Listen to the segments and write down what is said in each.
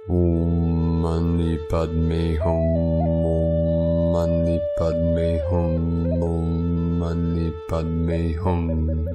Om Mani Padme Hum, Om Mani Padme Hum, Om Mani Padme Hum.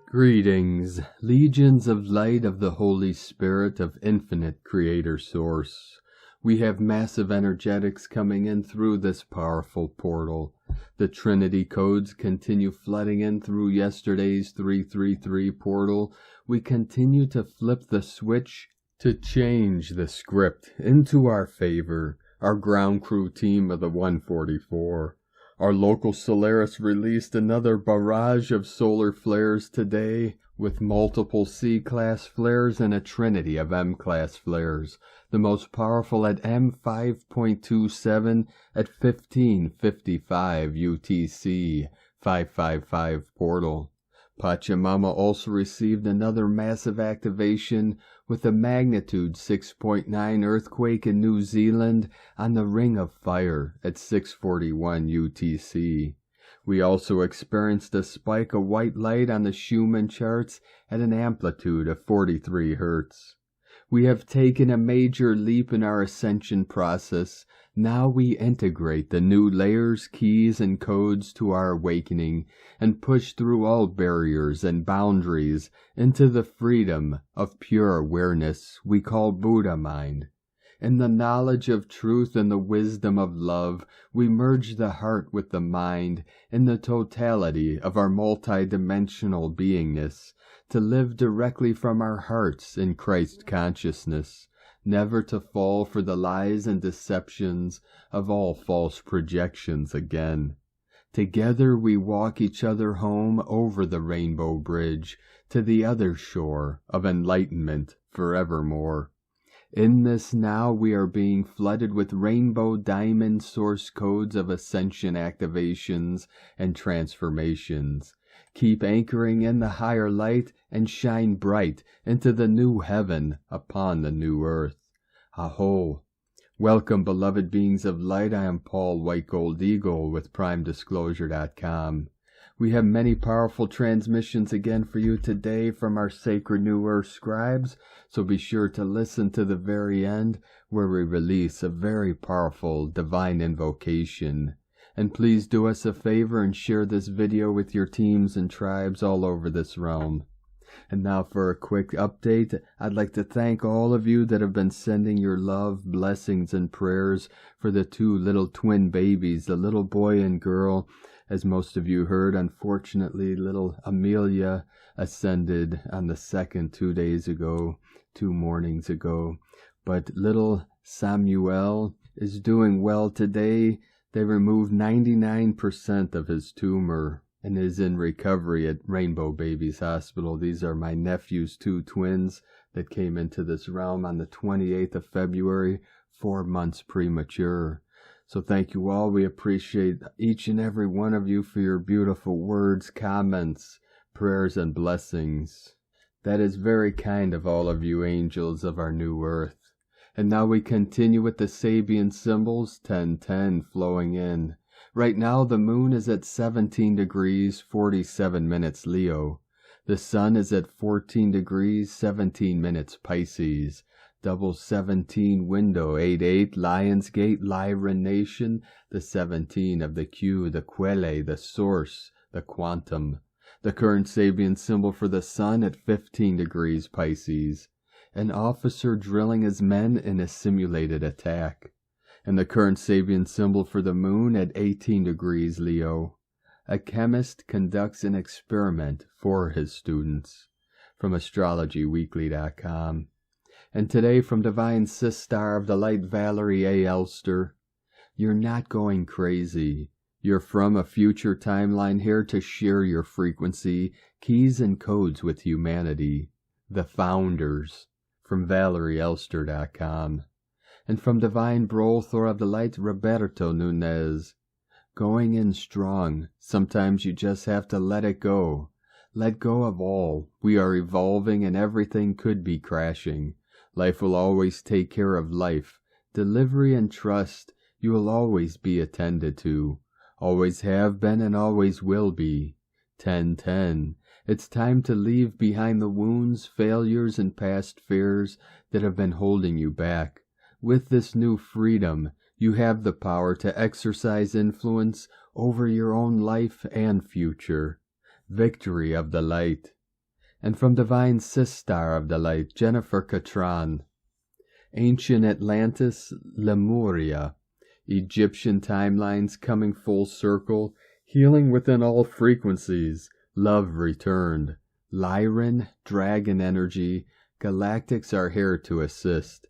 Greetings, legions of light of the Holy Spirit of infinite Creator Source. We have massive energetics coming in through this powerful portal. The Trinity codes continue flooding in through yesterday's 333 portal. We continue to flip the switch to change the script into our favor. Our ground crew team of the 144. Our local Solaris released another barrage of solar flares today, with multiple C-class flares and a trinity of M-class flares, the most powerful at M5.27 at 1555 UTC 555 portal. Pachamama also received another massive activation with a magnitude 6.9 earthquake in New Zealand on the Ring of Fire at 641 UTC. We also experienced a spike of white light on the Schumann charts at an amplitude of 43 Hz. We have taken a major leap in our ascension process. Now we integrate the new layers, keys, and codes to our awakening and push through all barriers and boundaries into the freedom of pure awareness we call Buddha mind. In the knowledge of truth and the wisdom of love, we merge the heart with the mind in the totality of our multidimensional beingness, to live directly from our hearts in Christ consciousness, never to fall for the lies and deceptions of all false projections again. Together we walk each other home over the rainbow bridge to the other shore of enlightenment forevermore. In this now we are being flooded with rainbow diamond source codes of ascension activations and transformations. Keep anchoring in the higher light and shine bright into the new heaven upon the new earth. Aho! Welcome, beloved beings of light. I am Paul White Gold Eagle with PrimeDisclosure.com. We have many powerful transmissions again for you today from our sacred New Earth scribes, so be sure to listen to the very end where we release a very powerful divine invocation. And please do us a favor and share this video with your teams and tribes all over this realm. And now for a quick update, I'd like to thank all of you that have been sending your love, blessings, and prayers for the two little twin babies, the little boy and girl. As most of you heard, unfortunately, little Amelia ascended on the 2nd 2 days ago, 2 mornings ago. But little Samuel is doing well today. They removed 99% of his tumor and is in recovery at Rainbow Babies Hospital. These are my nephew's 2 twins that came into this realm on the 28th of February, 4 months premature. So thank you all. We appreciate each and every one of you for your beautiful words, comments, prayers, and blessings. That is very kind of all of you angels of our new earth. And now we continue with the Sabian symbols, 1010 flowing in. Right now the moon is at 17 degrees, 47 minutes Leo. The sun is at 14 degrees, 17 minutes Pisces. Double 17 window, 88 Lionsgate, Lyran Nation, the 17 of the Q, the Quelle, the Source, the Quantum. The current Sabian symbol for the sun at 15 degrees Pisces. An officer drilling his men in a simulated attack. And the current Sabian symbol for the moon at 18 degrees Leo. A chemist conducts an experiment for his students. From AstrologyWeekly.com. And today from Divine Sistar of the Light, Valerie A. Elster. You're not going crazy. You're from a future timeline here to share your frequency, keys, and codes with humanity. The Founders. From ValerieElster.com. And from Divine Brolthor of the Light, Roberto Nunez. Going in strong. Sometimes you just have to let it go. Let go of all. We are evolving and everything could be crashing. Life will always take care of life. Delivery and trust, you will always be attended to. Always have been and always will be. 1010. It's time to leave behind the wounds, failures, and past fears that have been holding you back. With this new freedom, you have the power to exercise influence over your own life and future. Victory of the Light. And from Divine Sistar of the Light, Jennifer Catron. Ancient Atlantis, Lemuria. Egyptian timelines coming full circle, healing within all frequencies, love returned. Lyran, dragon energy, galactics are here to assist.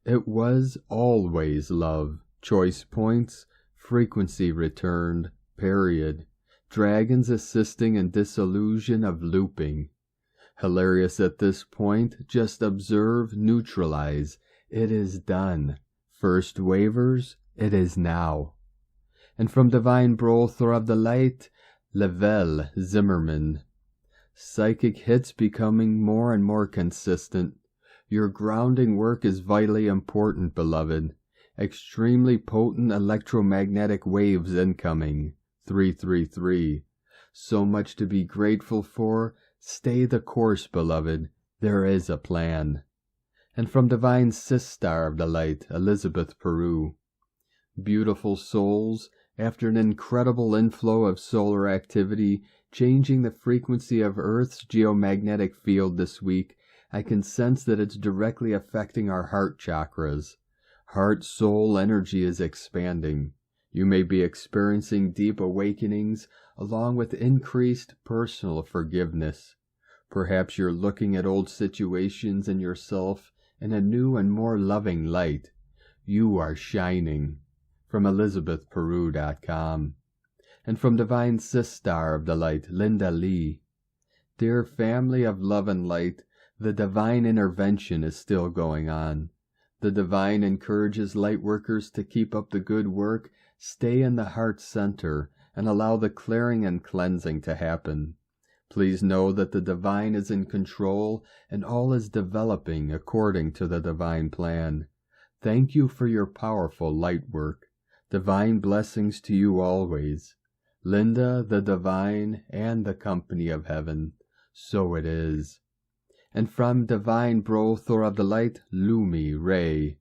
It was always love, choice points, frequency returned, period. Dragons assisting in disillusion of looping. Hilarious at this point, just observe, neutralize. It is done. First waivers, it is now. And from Divine Brother of the Light, Lavelle Zimmerman. Psychic hits becoming more and more consistent. Your grounding work is vitally important, beloved. Extremely potent electromagnetic waves incoming. 333. So much to be grateful for. Stay the course, beloved. There is a plan. And from Divine Sistar of the Light, Elizabeth Peru. Beautiful souls, after an incredible inflow of solar activity, changing the frequency of Earth's geomagnetic field this week, I can sense that it's directly affecting our heart chakras. Heart-soul energy is expanding. You may be experiencing deep awakenings along with increased personal forgiveness. Perhaps you're looking at old situations and yourself in a new and more loving light. You are shining. From ElizabethPeru.com. And from Divine Sistar of the Light, Linda Lee. Dear family of love and light, the divine intervention is still going on. The divine encourages light workers to keep up the good work, stay in the heart center, and allow the clearing and cleansing to happen. Please know that the divine is in control and all is developing according to the divine plan. Thank you for your powerful light work. Divine blessings to you always. Linda, the divine, and the company of heaven. So it is. And from Divine Brother of the Light, Lumi Ray.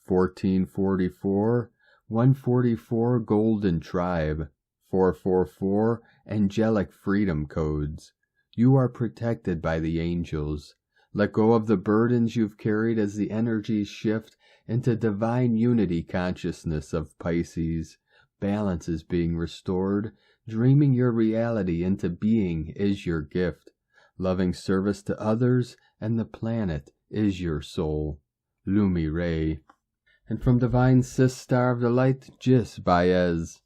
1444, 144 Golden Tribe. 444 Angelic Freedom Codes. You are protected by the angels. Let go of the burdens you've carried as the energies shift into divine unity consciousness of Pisces. Balance is being restored. Dreaming your reality into being is your gift. Loving service to others and the planet is your soul. Lumi Ray. And from Divine Sistar of the Light, Jis Baez.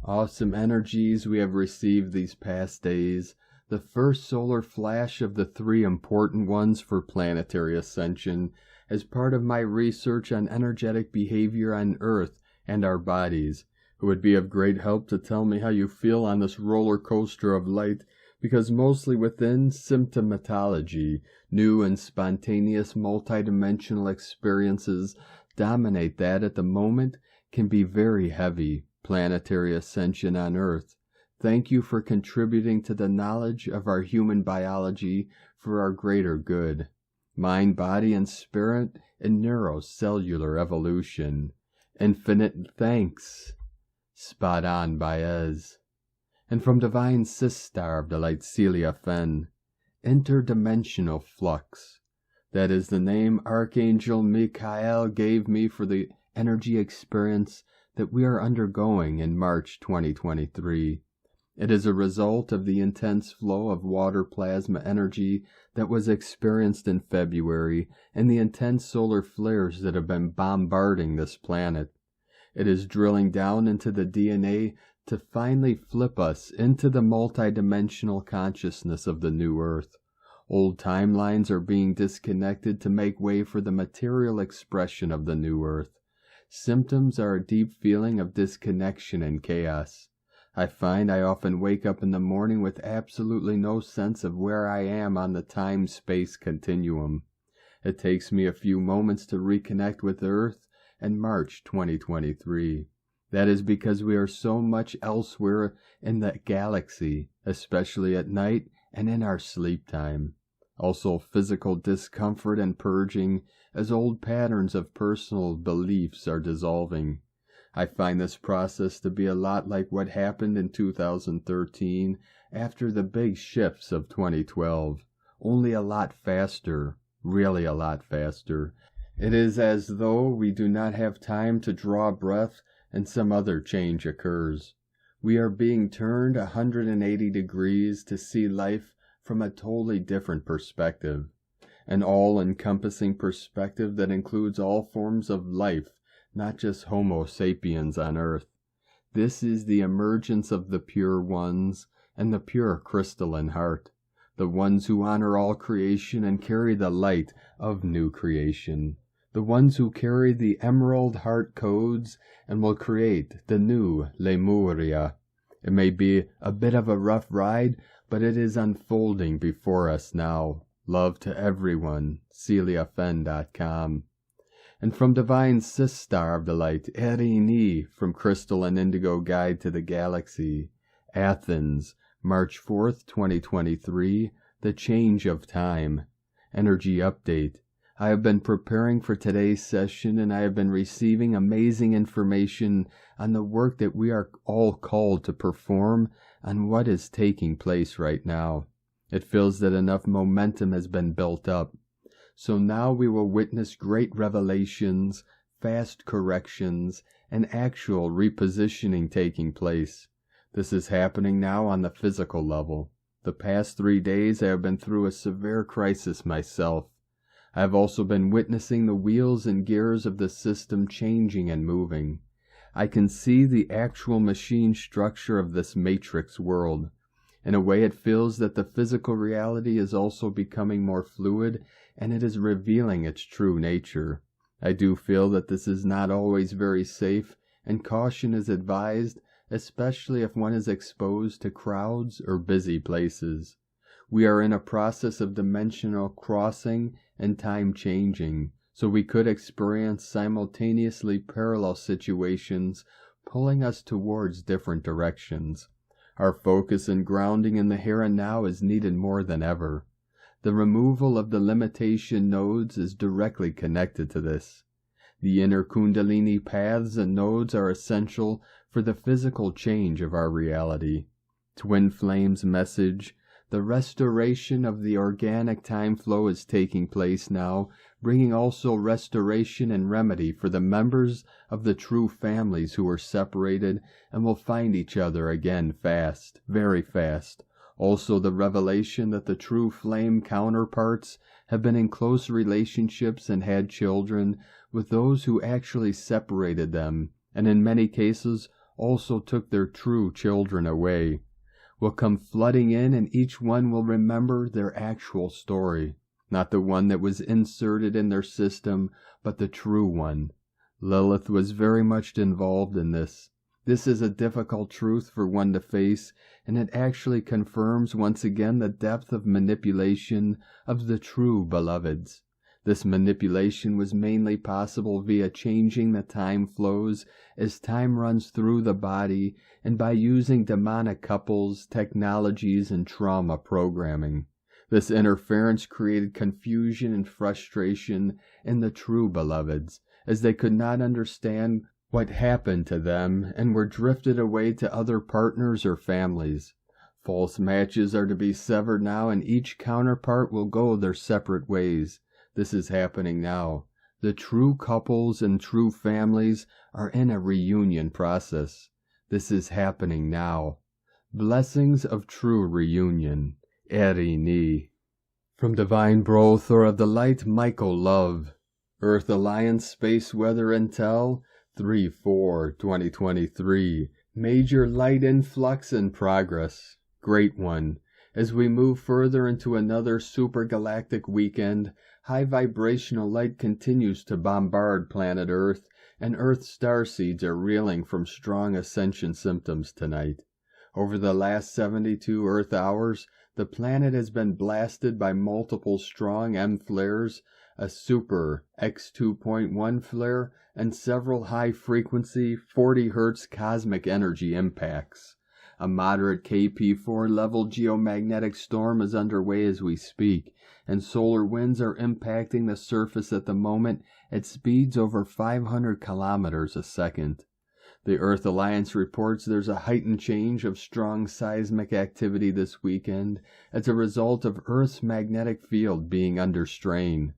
Awesome energies we have received these past days. The first solar flash of the 3 important ones for planetary ascension as part of my research on energetic behavior on Earth and our bodies. It would be of great help to tell me how you feel on this roller coaster of light, because mostly within symptomatology, new and spontaneous multidimensional experiences dominate that at the moment can be very heavy. Planetary ascension on Earth. Thank you for contributing to the knowledge of our human biology for our greater good. Mind, body, and spirit in neurocellular evolution. Infinite thanks. Spot on, Baez. And from Divine Sistar of the Light, Celia Fenn. Interdimensional Flux. That is the name Archangel Michael gave me for the energy experience that we are undergoing in March 2023. It is a result of the intense flow of water plasma energy that was experienced in February and the intense solar flares that have been bombarding this planet. It is drilling down into the DNA to finally flip us into the multidimensional consciousness of the new Earth. Old timelines are being disconnected to make way for the material expression of the new Earth. Symptoms are a deep feeling of disconnection and chaos. I find I often wake up in the morning with absolutely no sense of where I am on the time-space continuum. It takes me a few moments to reconnect with Earth and March 2023. That is because we are so much elsewhere in the galaxy, especially at night and in our sleep time. Also physical discomfort and purging as old patterns of personal beliefs are dissolving. I find this process to be a lot like what happened in 2013 after the big shifts of 2012, only a lot faster, really a lot faster. It is as though we do not have time to draw breath and some other change occurs. We are being turned 180 degrees to see life from a totally different perspective, an all-encompassing perspective that includes all forms of life, not just Homo sapiens on Earth. This is the emergence of the pure ones and the pure crystalline heart, the ones who honor all creation and carry the light of new creation, the ones who carry the emerald heart codes and will create the new Lemuria. It may be a bit of a rough ride, but it is unfolding before us now. Love to everyone. CeliaFen.com. And from Divine Sistar of the Light, Erini, from Crystal and Indigo Guide to the Galaxy, Athens, March 4th, 2023, The Change of Time. Energy Update. I have been preparing for today's session, and I have been receiving amazing information on the work that we are all called to perform on what is taking place right now. It feels that enough momentum has been built up. So now we will witness great revelations, fast corrections, and actual repositioning taking place. This is happening now on the physical level. The past 3 days I have been through a severe crisis myself. I have also been witnessing the wheels and gears of the system changing and moving. I can see the actual machine structure of this matrix world. In a way, it feels that the physical reality is also becoming more fluid, and it is revealing its true nature. I do feel that this is not always very safe, and caution is advised, especially if one is exposed to crowds or busy places. We are in a process of dimensional crossing and time changing, so we could experience simultaneously parallel situations pulling us towards different directions. Our focus and grounding in the here and now is needed more than ever. The removal of the limitation nodes is directly connected to this. The inner Kundalini paths and nodes are essential for the physical change of our reality. Twin Flames message: the restoration of the organic time flow is taking place now, bringing also restoration and remedy for the members of the true families who are separated and will find each other again fast, very fast. Also the revelation that the true flame counterparts have been in close relationships and had children with those who actually separated them, and in many cases also took their true children away, will come flooding in, and each one will remember their actual story, not the one that was inserted in their system, but the true one. Lilith was very much involved in this. This is a difficult truth for one to face, and it actually confirms once again the depth of manipulation of the true beloveds. This manipulation was mainly possible via changing the time flows as time runs through the body, and by using demonic couples, technologies, and trauma programming. This interference created confusion and frustration in the true beloveds, as they could not understand what happened to them and were drifted away to other partners or families. False matches are to be severed now, and each counterpart will go their separate ways. This is happening now. The true couples and true families are in a reunion process. This is happening now. Blessings of true reunion. Erini. From Divine Brothor of the Light, Michael Love. Earth Alliance Space Weather Intel, 3/4/2023. Major light influx in progress. Great one. As we move further into another supergalactic weekend, high vibrational light continues to bombard planet Earth, and Earth's starseeds are reeling from strong ascension symptoms tonight. Over the last 72 Earth hours, the planet has been blasted by multiple strong M flares, a super X2.1 flare, and several high-frequency 40 Hz cosmic energy impacts. A moderate KP4 level geomagnetic storm is underway as we speak, and solar winds are impacting the surface at the moment at speeds over 500 kilometers a second. The Earth Alliance reports there's a heightened change of strong seismic activity this weekend as a result of Earth's magnetic field being under strain.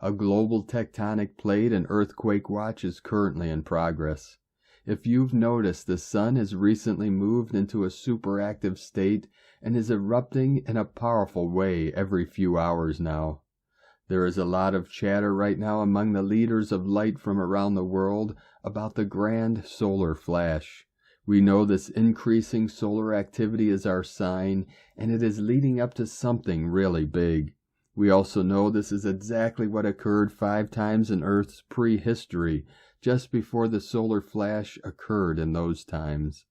A global tectonic plate and earthquake watch is currently in progress. If you've noticed, the sun has recently moved into a superactive state and is erupting in a powerful way every few hours now. There is a lot of chatter right now among the leaders of light from around the world about the grand solar flash. We know this increasing solar activity is our sign, and it is leading up to something really big. We also know this is exactly what occurred 5 times in Earth's prehistory, just before the solar flash occurred in those times.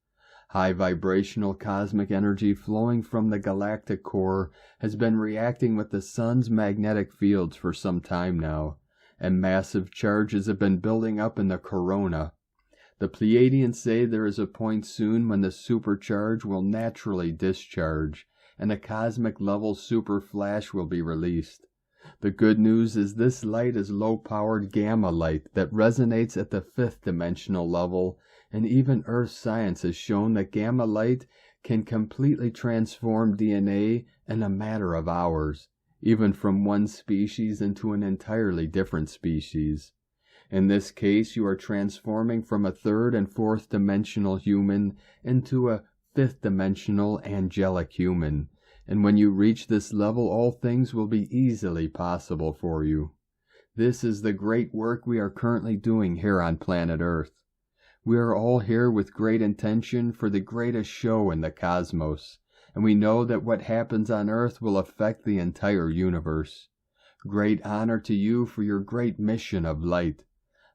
High vibrational cosmic energy flowing from the galactic core has been reacting with the sun's magnetic fields for some time now, and massive charges have been building up in the corona. The Pleiadians say there is a point soon when the supercharge will naturally discharge, and a cosmic level super flash will be released. The good news is this light is low-powered gamma light that resonates at the 5th dimensional level, and even Earth science has shown that gamma light can completely transform DNA in a matter of hours, even from one species into an entirely different species. In this case, you are transforming from a 3rd and 4th dimensional human into a 5th dimensional angelic human, and when you reach this level, all things will be easily possible for you. This is the great work we are currently doing here on planet Earth. We are all here with great intention for the greatest show in the cosmos, and we know that what happens on Earth will affect the entire universe. Great honor to you for your great mission of light.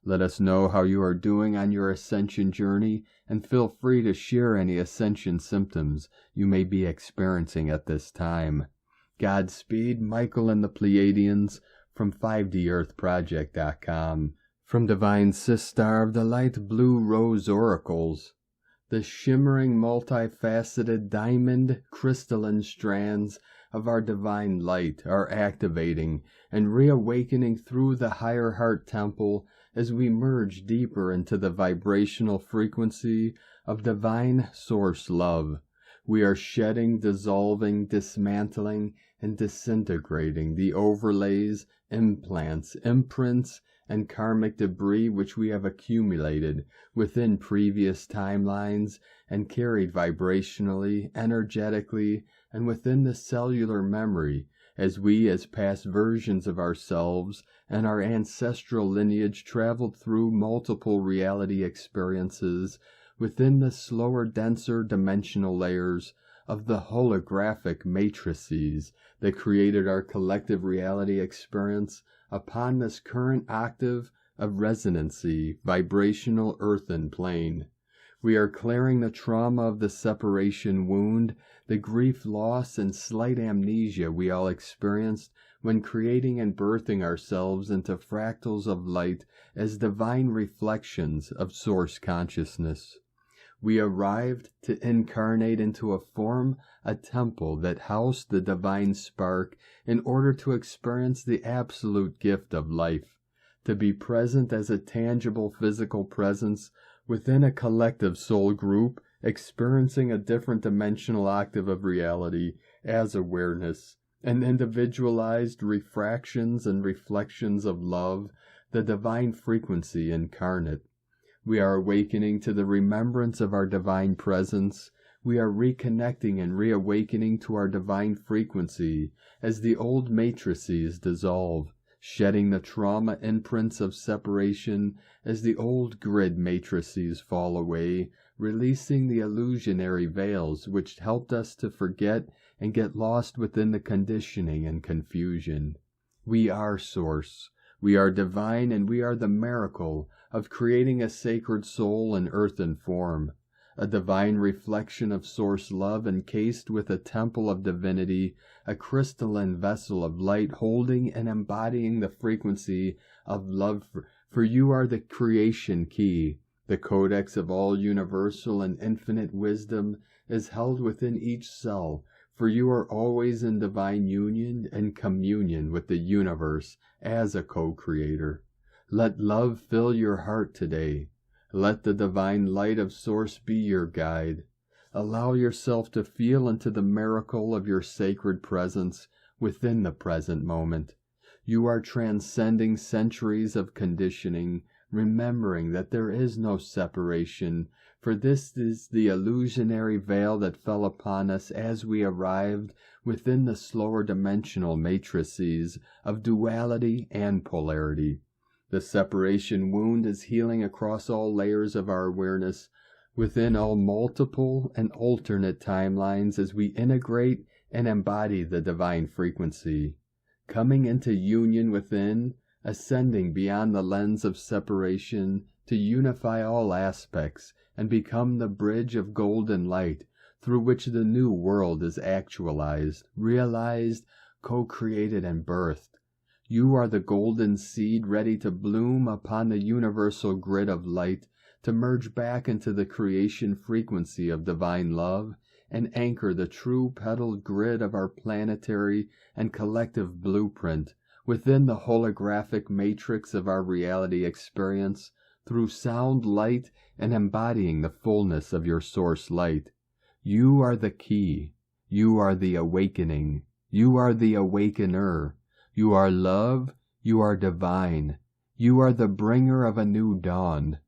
Let us know how you are doing on your ascension journey, and feel free to share any ascension symptoms you may be experiencing at this time. Godspeed, Michael and the Pleiadians, from 5DEarthProject.com. From Divine Sistar of the Light Blue Rose Oracles. The shimmering, multifaceted, diamond, crystalline strands of our divine light are activating and reawakening through the higher heart temple as we merge deeper into the vibrational frequency of divine source love. We are shedding, dissolving, dismantling, and disintegrating the overlays, implants, imprints, and karmic debris which we have accumulated within previous timelines and carried vibrationally, energetically, and within the cellular memory as we, as past versions of ourselves and our ancestral lineage, traveled through multiple reality experiences within the slower, denser dimensional layers of the holographic matrices that created our collective reality experience upon this current octave of resonancy, vibrational earthen plane. We are clearing the trauma of the separation wound, the grief, loss, and slight amnesia we all experienced when creating and birthing ourselves into fractals of light as divine reflections of source consciousness. We arrived to incarnate into a form, a temple that housed the divine spark in order to experience the absolute gift of life, to be present as a tangible physical presence within a collective soul group experiencing a different dimensional octave of reality as awareness, and individualized refractions and reflections of love, the divine frequency incarnate. We are awakening to the remembrance of our divine presence. We are reconnecting and reawakening to our divine frequency as the old matrices dissolve, shedding the trauma imprints of separation as the old grid matrices fall away, releasing the illusionary veils which helped us to forget and get lost within the conditioning and confusion. We are Source. We are divine, and we are the miracle of creating a sacred soul in earthen form, a divine reflection of source love encased with a temple of divinity, a crystalline vessel of light holding and embodying the frequency of love, for you are the creation key, The codex of all universal and infinite wisdom is held within each cell, for you are always in divine union and communion with the universe as a co-creator. Let love fill your heart today. Let the divine light of Source be your guide. Allow yourself to feel into the miracle of your sacred presence within the present moment. You are transcending centuries of conditioning, remembering that there is no separation, for this is the illusionary veil that fell upon us as we arrived within the slower dimensional matrices of duality and polarity. The separation wound is healing across all layers of our awareness, within all multiple and alternate timelines as we integrate and embody the divine frequency, coming into union within, ascending beyond the lens of separation to unify all aspects and become the bridge of golden light through which the new world is actualized, realized, co-created, and birthed. You are the golden seed ready to bloom upon the universal grid of light, to merge back into the creation frequency of divine love and anchor the true petaled grid of our planetary and collective blueprint within the holographic matrix of our reality experience through sound light and embodying the fullness of your source light. You are the key. You are the awakening. You are the awakener. You are love. You are divine. You are the bringer of a new dawn.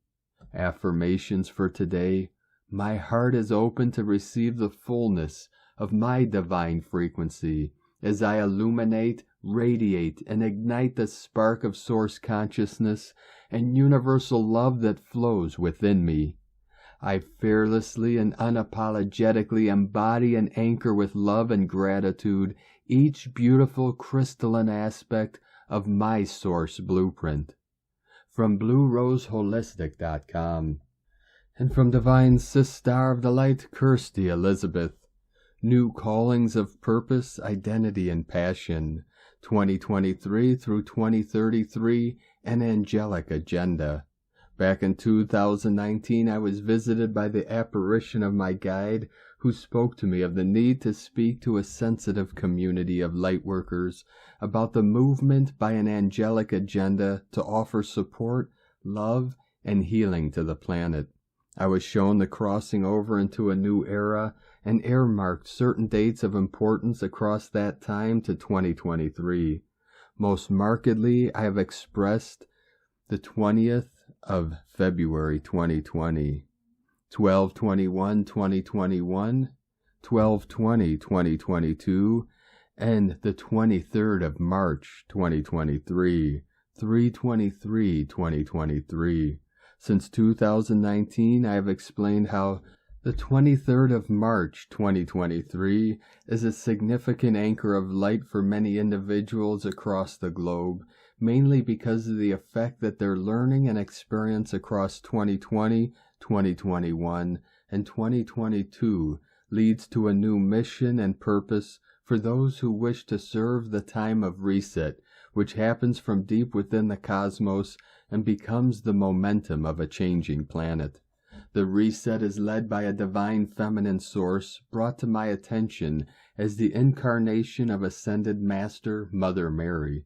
Affirmations for today. My heart is open to receive the fullness of my divine frequency as I illuminate, radiate, and ignite the spark of source consciousness and universal love that flows within me. I fearlessly and unapologetically embody and anchor with love and gratitude each beautiful crystalline aspect of my source blueprint. From BlueRoseHolistic.com, and from Divine Sister of the Light, Kirsty Elizabeth, New Callings of Purpose, Identity, and Passion, 2023 through 2033, an Angelic Agenda. Back in 2019, I was visited by the apparition of my guide, who spoke to me of the need to speak to a sensitive community of lightworkers about the movement by an angelic agenda to offer support, love, and healing to the planet. I was shown the crossing over into a new era and earmarked certain dates of importance across that time to 2023. Most markedly, I have expressed the 20th of February 2020, 12/21/2021, 12/20/2022, and the 23rd of March 2023, 3/23/2023. Since 2019, I have explained how the 23rd of March 2023 is a significant anchor of light for many individuals across the globe, mainly because of the effect that their learning and experience across 2020, 2021, and 2022 leads to a new mission and purpose for those who wish to serve the time of reset, which happens from deep within the cosmos and becomes the momentum of a changing planet. The reset is led by a divine feminine source brought to my attention as the incarnation of Ascended Master Mother Mary.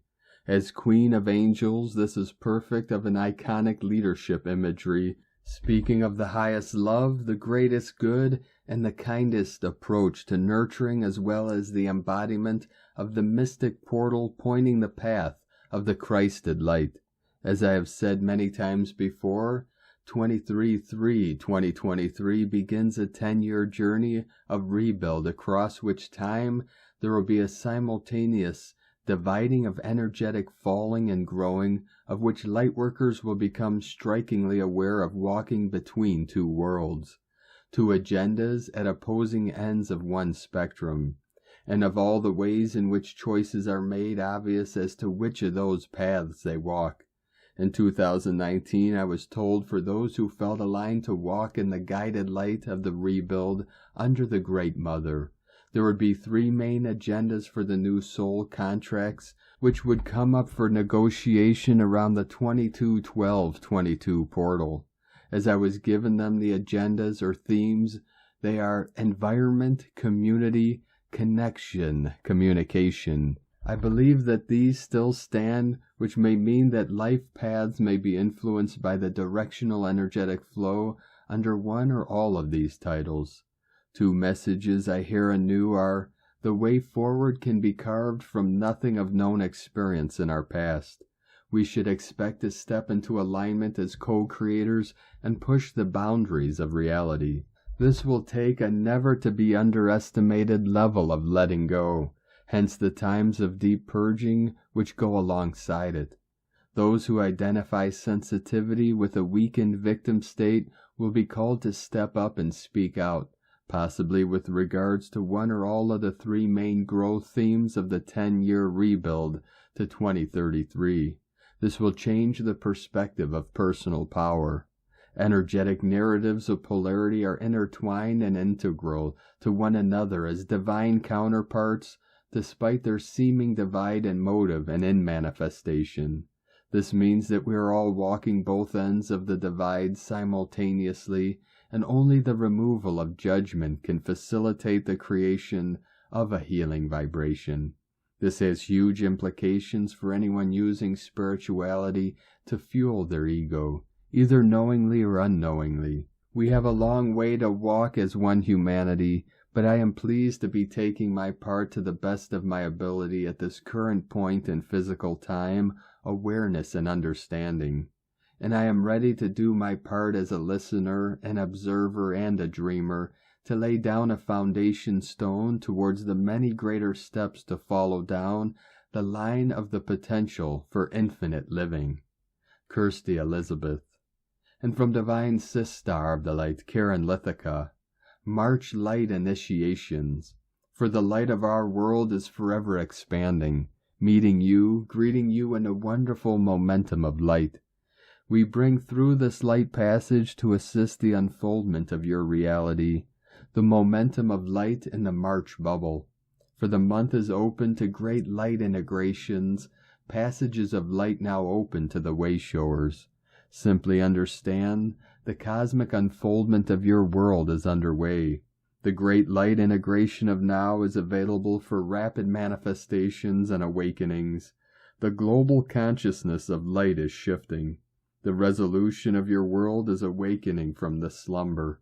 As Queen of Angels, this is perfect of an iconic leadership imagery, speaking of the highest love, the greatest good, and the kindest approach to nurturing, as well as the embodiment of the mystic portal pointing the path of the Christed light. As I have said many times before, 23/3/2023 begins a 10-year journey of rebuild across which time there will be a simultaneous dividing of energetic falling and growing, of which lightworkers will become strikingly aware of walking between two worlds, two agendas at opposing ends of one spectrum, and of all the ways in which choices are made obvious as to which of those paths they walk. In 2019, I was told for those who felt aligned to walk in the guided light of the rebuild under the Great Mother, there would be 3 main agendas for the new soul contracts, which would come up for negotiation around the 22/12/22 portal. As I was given them the agendas or themes, they are environment, community, connection, communication. I believe that these still stand, which may mean that life paths may be influenced by the directional energetic flow under one or all of these titles. 2 messages I hear anew are, the way forward can be carved from nothing of known experience in our past. We should expect to step into alignment as co-creators and push the boundaries of reality. This will take a never to be underestimated level of letting go, hence the times of deep purging which go alongside it. Those who identify sensitivity with a weakened victim state will be called to step up and speak out, possibly with regards to one or all of the 3 main growth themes of the 10-year rebuild to 2033. This will change the perspective of personal power. Energetic narratives of polarity are intertwined and integral to one another as divine counterparts, despite their seeming divide in motive and in manifestation. This means that we are all walking both ends of the divide simultaneously, and only the removal of judgment can facilitate the creation of a healing vibration. This has huge implications for anyone using spirituality to fuel their ego, either knowingly or unknowingly. We have a long way to walk as one humanity, but I am pleased to be taking my part to the best of my ability at this current point in physical time, awareness, and understanding. And I am ready to do my part as a listener, an observer, and a dreamer, to lay down a foundation stone towards the many greater steps to follow down the line of the potential for infinite living. Kirsty Elizabeth. And from Divine Sister of the Light, Karen Lithica, March light initiations. For the light of our world is forever expanding, meeting you, greeting you in a wonderful momentum of light. We bring through this light passage to assist the unfoldment of your reality, the momentum of light in the March bubble. For the month is open to great light integrations, passages of light now open to the Wayshowers. Simply understand, the cosmic unfoldment of your world is underway. The great light integration of now is available for rapid manifestations and awakenings. The global consciousness of light is shifting. The resolution of your world is awakening from the slumber.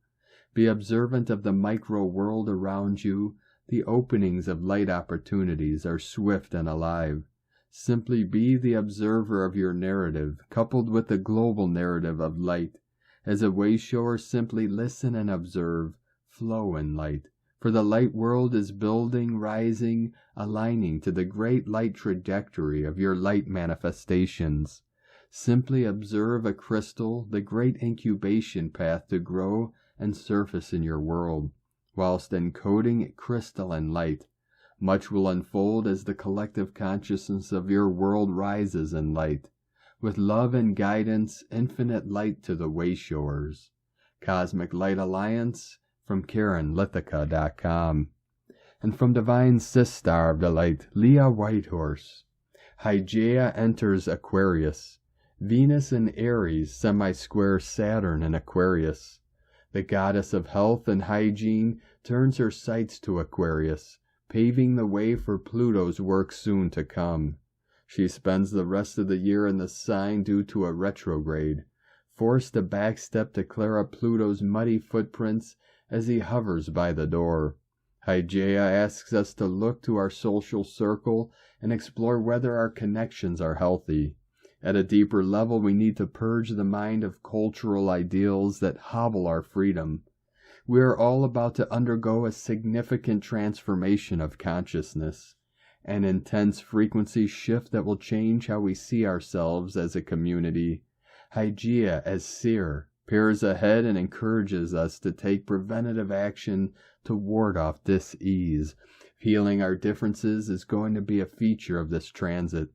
Be observant of the micro world around you. The openings of light opportunities are swift and alive. Simply be the observer of your narrative, coupled with the global narrative of light. As a wayshower, simply listen and observe, flow in light. For the light world is building, rising, aligning to the great light trajectory of your light manifestations. Simply observe a crystal, the great incubation path to grow and surface in your world, whilst encoding crystalline light. Much will unfold as the collective consciousness of your world rises in light. With love and guidance, infinite light to the Wayshowers. Cosmic Light Alliance from KarenLithica.com. And from Divine Sister of the Light, Leah Whitehorse. Hygeia enters Aquarius. Venus in Aries, semi-square Saturn in Aquarius. The goddess of health and hygiene turns her sights to Aquarius, paving the way for Pluto's work soon to come. She spends the rest of the year in the sign due to a retrograde, forced to backstep to clear up Pluto's muddy footprints as he hovers by the door. Hygeia asks us to look to our social circle and explore whether our connections are healthy. At a deeper level, we need to purge the mind of cultural ideals that hobble our freedom. We are all about to undergo a significant transformation of consciousness, an intense frequency shift that will change how we see ourselves as a community. Hygeia, as seer, peers ahead and encourages us to take preventative action to ward off dis-ease. Healing our differences is going to be a feature of this transit.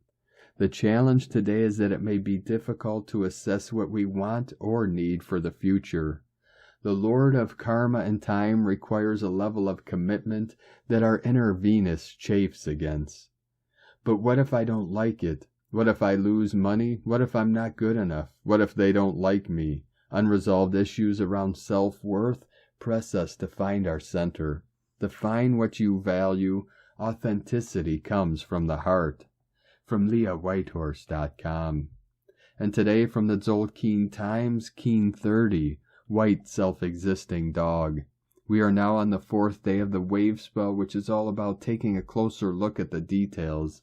The challenge today is that it may be difficult to assess what we want or need for the future. The Lord of Karma and Time requires a level of commitment that our inner Venus chafes against. But what if I don't like it? What if I lose money? What if I'm not good enough? What if they don't like me? Unresolved issues around self-worth press us to find our center. Define what you value. Authenticity comes from the heart. From LeahWhitehorse.com. And today from the Tzolk'in Times, Keen 30, White Self-Existing Dog. We are now on the 4th day of the wave spell, which is all about taking a closer look at the details.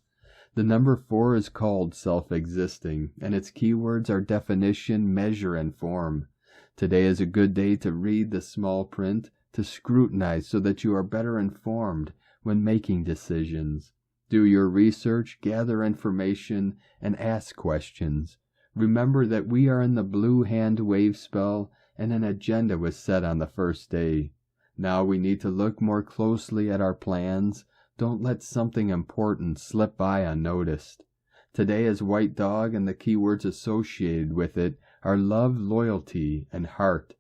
The number 4 is called self-existing, and its keywords are definition, measure, and form. Today is a good day to read the small print, to scrutinize so that you are better informed when making decisions. Do your research, gather information, and ask questions. Remember that we are in the blue hand wave spell, and an agenda was set on the first day. Now we need to look more closely at our plans. Don't let something important slip by unnoticed. Today is White Dog, and the keywords associated with it are love, loyalty, and heart.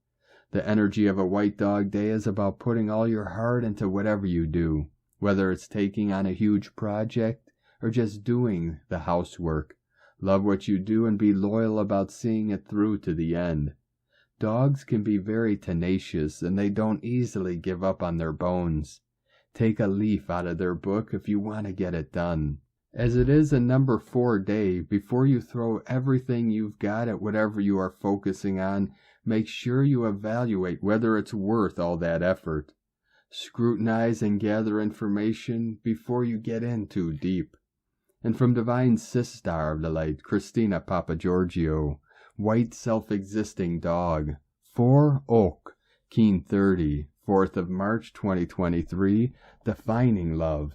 The energy of a White Dog Day is about putting all your heart into whatever you do, whether it's taking on a huge project or just doing the housework. Love what you do and be loyal about seeing it through to the end. Dogs can be very tenacious, and they don't easily give up on their bones. Take a leaf out of their book if you want to get it done. As it is a number 4 day, before you throw everything you've got at whatever you are focusing on, make sure you evaluate whether it's worth all that effort. Scrutinize and gather information before you get in too deep. And from Divine Sistar of the Light, Christina Papagiorgio, White Self-Existing Dog, 4 Oak, Keen 30, 4th of March 2023, Defining Love.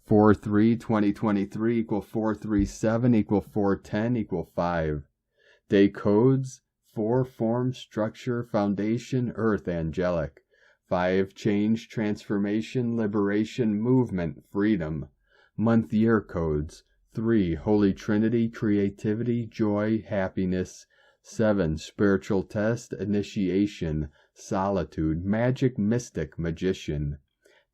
4/3/2023 equal 437 equal 410 equal 5. Day codes 4 Form, Structure, Foundation, Earth, Angelic. 5 Change, Transformation, Liberation, Movement, Freedom. Month year codes 3 Holy Trinity, Creativity, Joy, Happiness. 7 Spiritual Test, Initiation, Solitude, Magic, Mystic, Magician.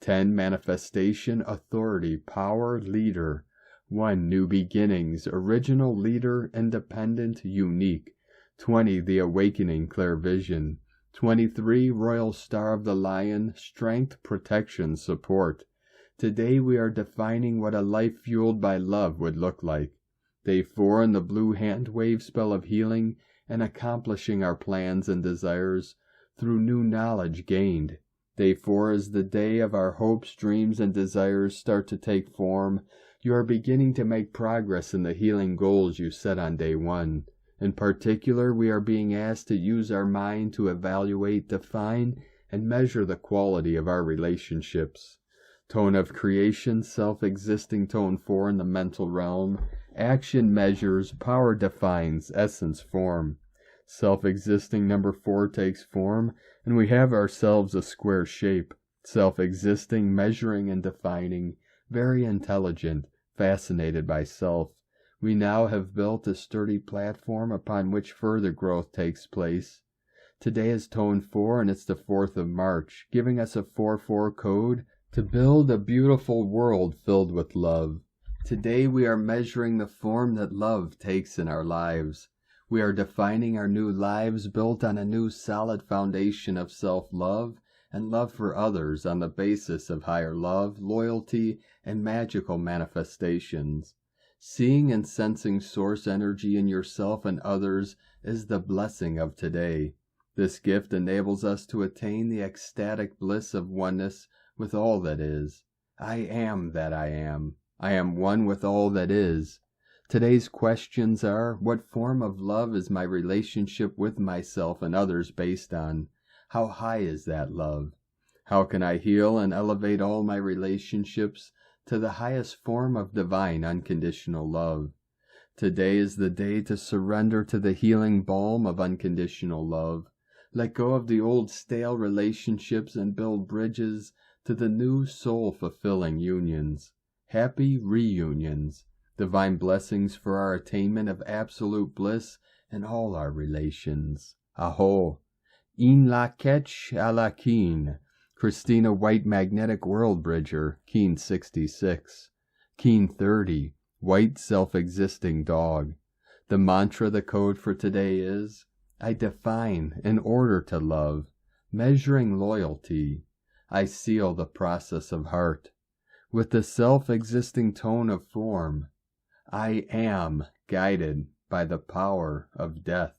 10 Manifestation, Authority, Power, Leader. 1 New Beginnings, Original, Leader, Independent, Unique. 20 The Awakening, Clairvision. 23 Royal Star of the Lion, Strength, Protection, Support. Today we are defining what a life fueled by love would look like. Day 4 in the blue hand wave spell of healing and accomplishing our plans and desires through new knowledge gained. Day 4 is the day of our hopes, dreams, and desires start to take form. You are beginning to make progress in the healing goals you set on day 1. In particular, we are being asked to use our mind to evaluate, define, and measure the quality of our relationships. Tone of creation, self-existing tone 4 in the mental realm. Action measures, power defines, essence form. Self-existing number 4 takes form, and we have ourselves a square shape. Self-existing, measuring and defining, very intelligent, fascinated by self. We now have built a sturdy platform upon which further growth takes place. Today is tone 4, and it's the 4th of March, giving us a 4/4 code to build a beautiful world filled with love. Today we are measuring the form that love takes in our lives. We are defining our new lives built on a new solid foundation of self-love and love for others on the basis of higher love, loyalty, and magical manifestations. Seeing and sensing source energy in yourself and others is the blessing of today. This gift enables us to attain the ecstatic bliss of oneness with all that is. I am that I am. I am one with all that is. Today's questions are, what form of love is my relationship with myself and others based on? How high is that love? How can I heal and elevate all my relationships to the highest form of divine unconditional love? Today is the day to surrender to the healing balm of unconditional love. Let go of the old stale relationships and build bridges to the new soul-fulfilling unions. Happy reunions. Divine blessings for our attainment of absolute bliss in all our relations. Aho. In la ketch a la keen. Christina White Magnetic World Bridger, Keen 66. Keen 30. White Self-Existing Dog. The mantra, the code for today is, I define in order to love, measuring loyalty. I seal the process of heart with the self-existing tone of form. I am guided by the power of death.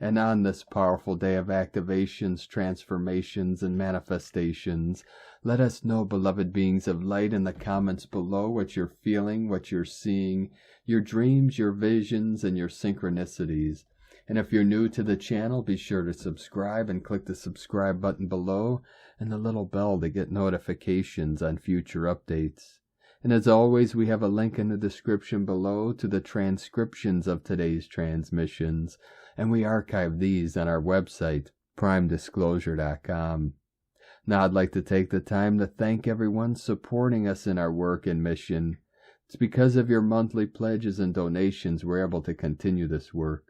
And on this powerful day of activations, transformations, and manifestations, let us know, beloved beings of light, in the comments below what you're feeling, what you're seeing, your dreams, your visions, and your synchronicities. And if you're new to the channel, be sure to subscribe and click the subscribe button below and the little bell to get notifications on future updates. And as always, we have a link in the description below to the transcriptions of today's transmissions, and we archive these on our website, primedisclosure.com. Now I'd like to take the time to thank everyone supporting us in our work and mission. It's because of your monthly pledges and donations we're able to continue this work.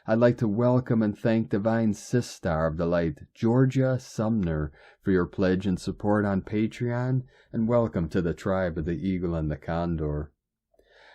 I'd like to welcome and thank Divine Sister of the Light, Georgia Sumner, for your pledge and support on Patreon, and welcome to the tribe of the Eagle and the Condor.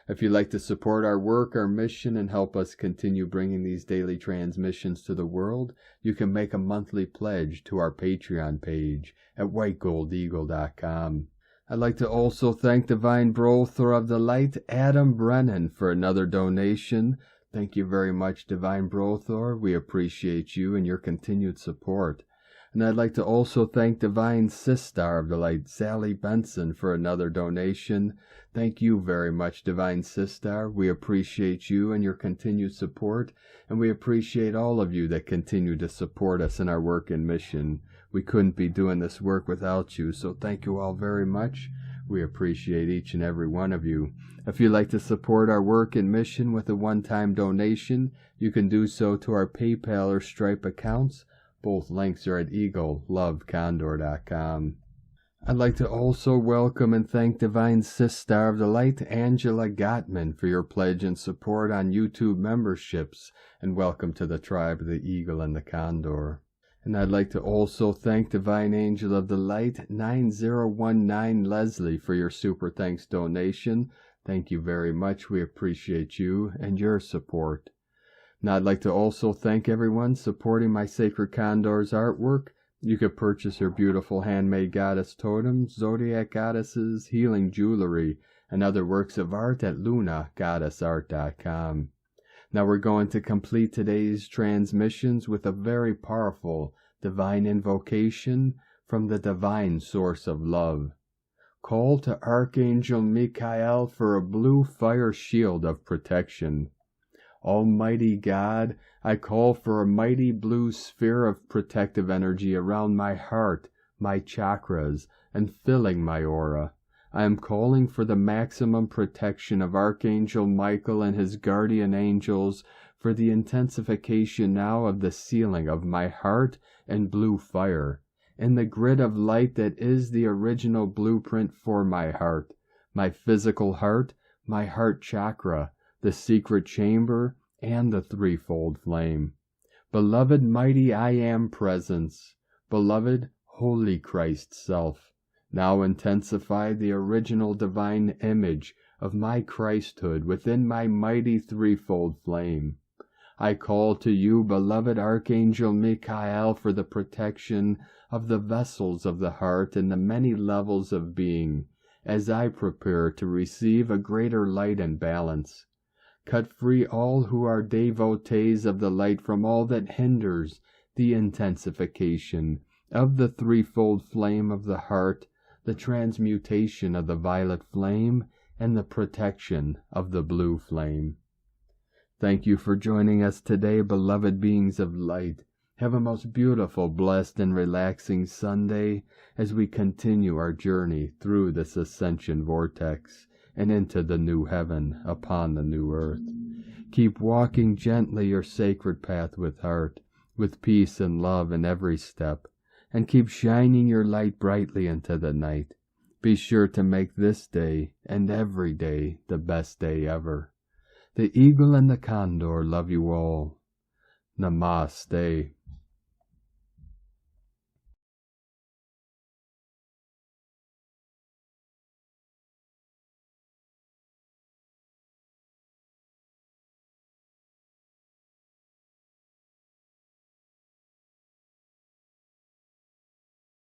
If you'd like to support our work, our mission, and help us continue bringing these daily transmissions to the world, you can make a monthly pledge to our Patreon page at whitegoldeagle.com. I'd like to also thank Divine Brother of the Light, Adam Brennan, for another donation. Thank you very much, Divine Brothor. We appreciate you and your continued support. And I'd like to also thank Divine Sister of the Light, Sally Benson, for another donation. Thank you very much, Divine Sister. We appreciate you and your continued support, and we appreciate all of you that continue to support us in our work and mission. We couldn't be doing this work without you, so thank you all very much. We appreciate each and every one of you. If you'd like to support our work and mission with a one-time donation, you can do so to our PayPal or Stripe accounts. Both links are at eaglelovecondor.com. I'd like to also welcome and thank Divine Sister of the Light, Angela Gottman, for your pledge and support on YouTube memberships, and welcome to the tribe of the Eagle and the Condor. And I'd like to also thank Divine Angel of the Light, 9019 Leslie, for your super thanks donation. Thank you very much. We appreciate you and your support. Now I'd like to also thank everyone supporting my Sacred Condor's artwork. You could purchase her beautiful handmade goddess totems, zodiac goddesses, healing jewelry, and other works of art at lunagoddessart.com. Now we're going to complete today's transmissions with a very powerful divine invocation from the divine source of love. Call to Archangel Michael for a blue fire shield of protection. Almighty God, I call for a mighty blue sphere of protective energy around my heart, my chakras, and filling my aura. I am calling for the maximum protection of Archangel Michael and his guardian angels for the intensification now of the sealing of my heart and blue fire, in the grid of light that is the original blueprint for my heart, my physical heart, my heart chakra, the secret chamber, and the threefold flame. Beloved mighty I Am Presence, beloved Holy Christ Self, now intensify the original divine image of my Christhood within my mighty threefold flame. I call to you, beloved Archangel Michael, for the protection of the vessels of the heart and the many levels of being, as I prepare to receive a greater light and balance. Cut free all who are devotees of the light from all that hinders the intensification of the threefold flame of the heart, the transmutation of the violet flame, and the protection of the blue flame. Thank you for joining us today, beloved beings of light. Have a most beautiful, blessed, and relaxing Sunday as we continue our journey through this ascension vortex and into the new heaven upon the new earth. Keep walking gently your sacred path with heart, with peace and love in every step, and keep shining your light brightly into the night. Be sure to make this day and every day the best day ever. The Eagle and the Condor love you all. Namaste.